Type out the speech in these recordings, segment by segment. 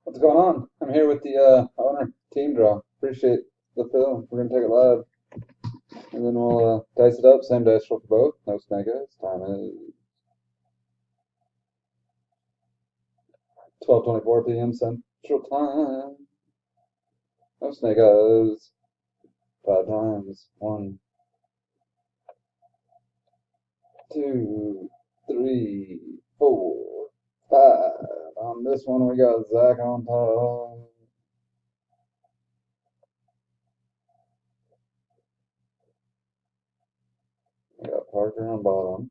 What's going on? I'm here with the owner team draw. Appreciate the fill. We're gonna take it live, and then we'll dice it up. Same dice roll for both. No snake eyes. Time is 12:24 p.m. Central Time. No snake eyes. 5 times. 1, 2, 3, 4, 5. On this one, we got Zach on top. We got Parker on bottom.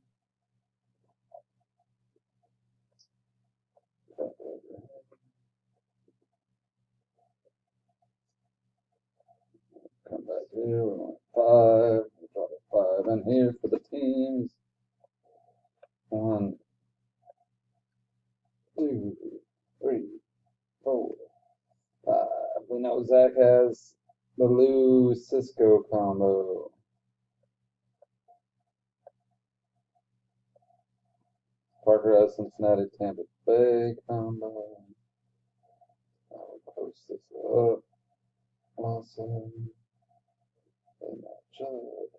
Come back here. We want 5. We drop a 5 in here for the teams. 1, 2, 3, 4, 5. We know Zach has the Lou Cisco combo. Parker has Cincinnati Tampa Bay combo. I'll post this up. Awesome. They match up.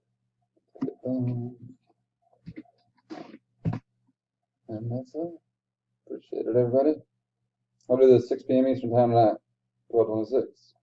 Take it down. And that's it. Appreciate it, everybody. I'll do this 6 p.m. Eastern Time tonight. 12:26.